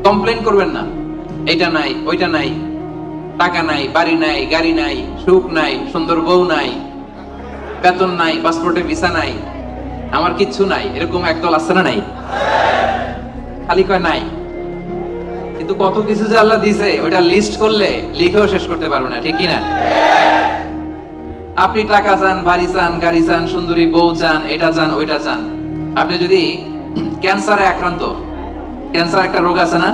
Complain করবেন না, এটা নাই ওইটা নাই, টাকা নাই, বাড়ি নাই, গাড়ি নাই, সুখ নাই, সুন্দর বউ নাই, বেতন নাই, পাসপোর্টে ভিসা নাই, আমার কিচ্ছু নাই, এরকম একদল আছে না নাই? খালি কয় নাই, কিন্তু কত কিছু যে আল্লাহ দিয়েছে ওটা লিস্ট করলে লিখেও শেষ করতে পারবে না, ঠিক কি না? আপনি টাকা চান, বাড়ি চান, গাড়ি চান, সুন্দরী বউ চান, এটা চান ওইটা চান। আপনি যদি ক্যান্সারে আক্রান্ত, ক্যান্সার একটা রোগ আছে না,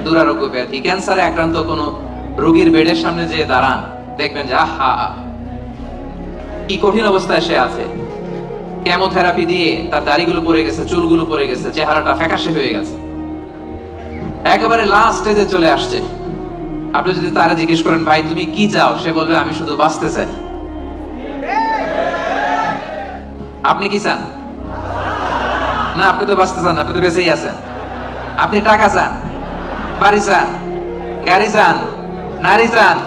দুরারোগ্য ব্যাধি, ক্যান্সারে আক্রান্ত কোন রোগীর বেডের সামনে যে দাঁড়ান, দেখবেন যে আহা কি কঠিন অবস্থায় সে আছে। কেমোথেরাপি দিয়ে তার দাড়িগুলো পড়ে গেছে, চুলগুলো পড়ে গেছে, চেহারাটা ফ্যাকাশে হয়ে গেছে, একেবারে লাস্ট স্টেজে চলে আসছে। আপনি যদি তারা জিজ্ঞেস করেন ভাই তুমি কি চাও, সে বলবে আমি শুধু বাঁচতে চাই। আপনি কি চান? না, আপনি তো বাঁচতে চান, আপনি তো বেঁচেই আছেন। আপনি টাকা চান, বাড়ি চান, গাড়ি চান, নারী চান,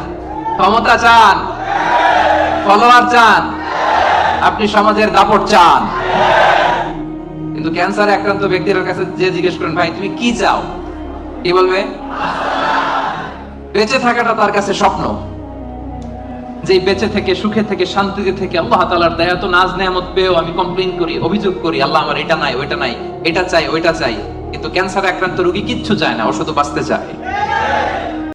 ক্ষমতা চান, ফলোয়ার চান, আপনি সমাজের দাপট চান। কিন্তু ক্যান্সারে আক্রান্ত ব্যক্তির কাছে যে জিজ্ঞেস করেন ভাই তুমি কি চাও, কি বলবে? বেঁচে থাকাটা তার কাছে স্বপ্ন। যে বেঁচে থেকে, সুখে থেকে, শান্তিতে থেকে আল্লাহ তাআলার দয়া তো নাজ নেয়ামত পেয়েও আমি কমপ্লেইন করি, অভিযোগ করি, আল্লাহ আমার এটা নাই ওইটা নাই, এটা চাই ওইটা চাই। কিন্তু ক্যান্সারে আক্রান্ত রোগী কিচ্ছু চায় না, ও শুধু বাঁচতে চায়।